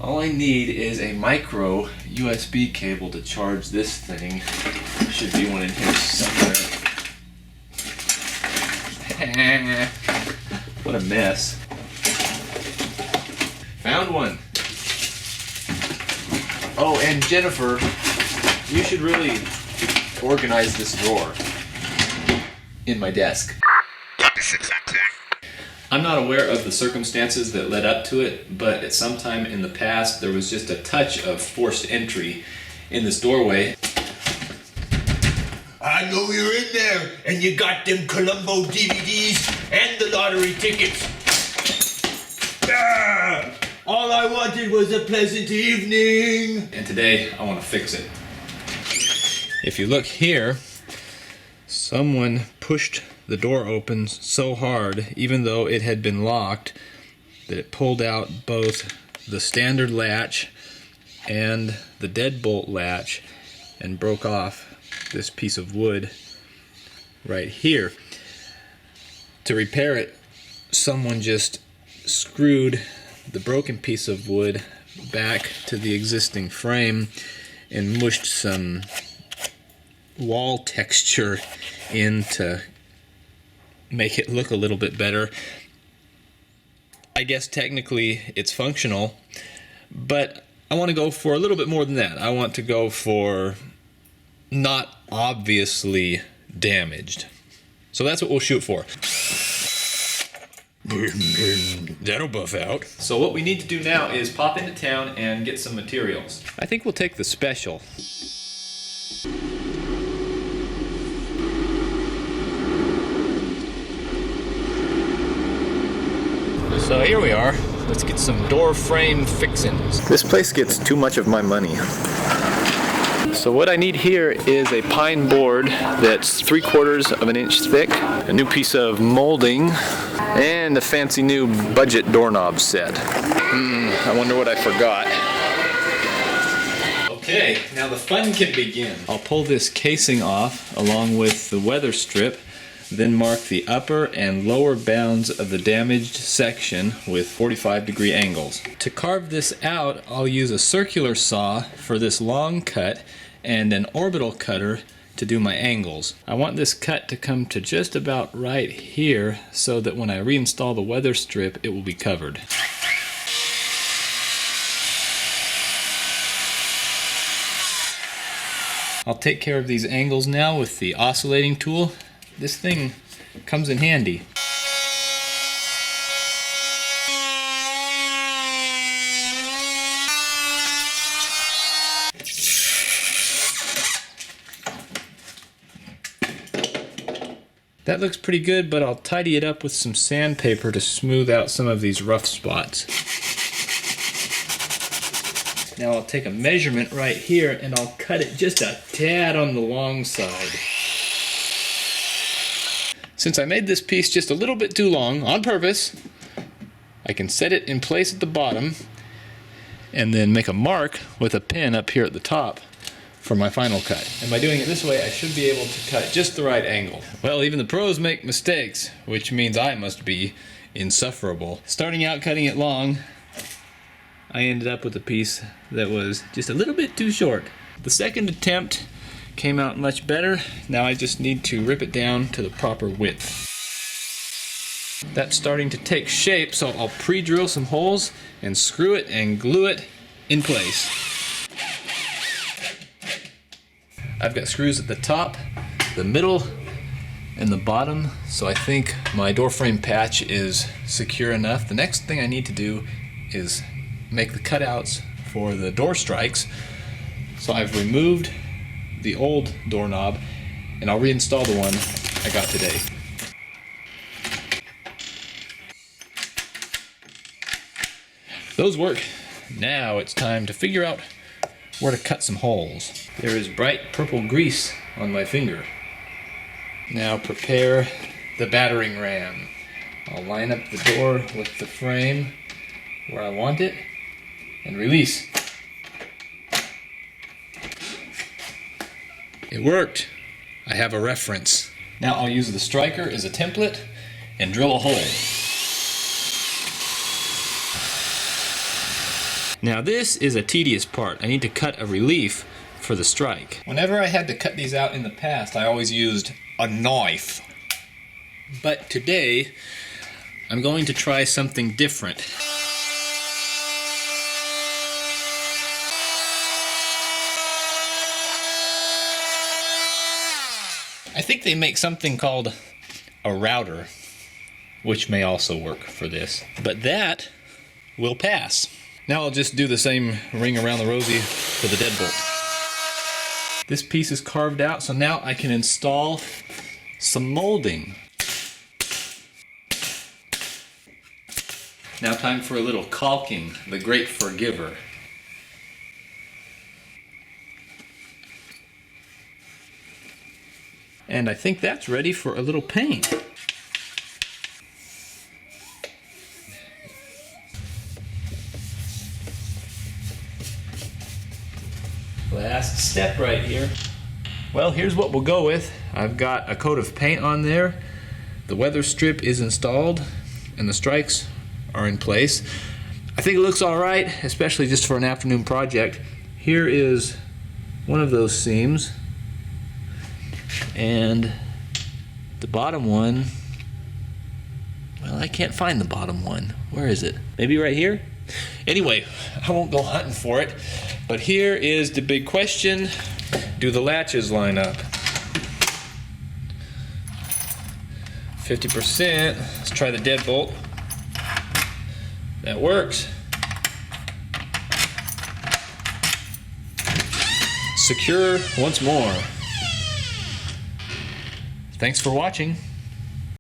All I need is a micro USB cable to charge this thing. Should be one in here somewhere. What a mess. Found one. Oh, and Jennifer, you should really organize this drawer in my desk. I'm not aware of the circumstances that led up to it, but at some time in the past there was just a touch of forced entry in this doorway. I know you're in there, and you got them Columbo DVDs and the lottery tickets. All I wanted was a pleasant evening. And today I want to fix it. If you look here, someone pushed the door open so hard, even though it had been locked, that it pulled out both the standard latch and the deadbolt latch and broke off this piece of wood right here. To repair it, someone just screwed the broken piece of wood back to the existing frame and mushed some wall texture in to make it look a little bit better. I guess technically it's functional, but I want to go for a little bit more than that. I want to go for not obviously damaged. So that's what we'll shoot for. That'll buff out. So what we need to do now is pop into town and get some materials. I think we'll take the special. So here we are. Let's get some door frame fixings. This place gets too much of my money. So what I need here is a pine board that's 3/4 of an inch thick, a new piece of molding, and a fancy new budget doorknob set. I wonder what I forgot. Okay, now the fun can begin. I'll pull this casing off along with the weather strip, then mark the upper and lower bounds of the damaged section with 45-degree angles. To carve this out, I'll use a circular saw for this long cut and an orbital cutter to do my angles. I want this cut to come to just about right here so that when I reinstall the weather strip, it will be covered. I'll take care of these angles now with the oscillating tool. This thing comes in handy. That looks pretty good, but I'll tidy it up with some sandpaper to smooth out some of these rough spots. Now I'll take a measurement right here and I'll cut it just a tad on the long side. Since I made this piece just a little bit too long, on purpose, I can set it in place at the bottom and then make a mark with a pin up here at the top for my final cut. And by doing it this way, I should be able to cut just the right angle. Well, even the pros make mistakes, which means I must be insufferable. Starting out cutting it long, I ended up with a piece that was just a little bit too short. The second attempt came out much better. Now I just need to rip it down to the proper width. That's starting to take shape, so I'll pre-drill some holes and screw it and glue it in place. I've got screws at the top, the middle, and the bottom, so I think my door frame patch is secure enough. The next thing I need to do is make the cutouts for the door strikes. So I've removed the old doorknob and I'll reinstall the one I got today. Those work. Now it's time to figure out where to cut some holes. There is bright purple grease on my finger. Now prepare the battering ram. I'll line up the door with the frame where I want it and release. It worked. I have a reference. Now I'll use the striker as a template and drill a hole. Now this is a tedious part. I need to cut a relief for the strike. Whenever I had to cut these out in the past, I always used a knife. But today, I'm going to try something different. I think they make something called a router, which may also work for this. But that will pass. Now I'll just do the same ring around the rosy for the deadbolt. This piece is carved out, so now I can install some molding. Now time for a little caulking, the great forgiver. And I think that's ready for a little paint. Last step right here. Well, here's what we'll go with. I've got a coat of paint on there. The weather strip is installed and the strikes are in place. I think it looks all right, especially just for an afternoon project. Here is one of those seams. And the bottom one, well, I can't find the bottom one. Where is it? Maybe right here? Anyway, I won't go hunting for it. But here is the big question. Do the latches line up? 50%. Let's try the deadbolt. That works. Secure once more. Thanks for watching.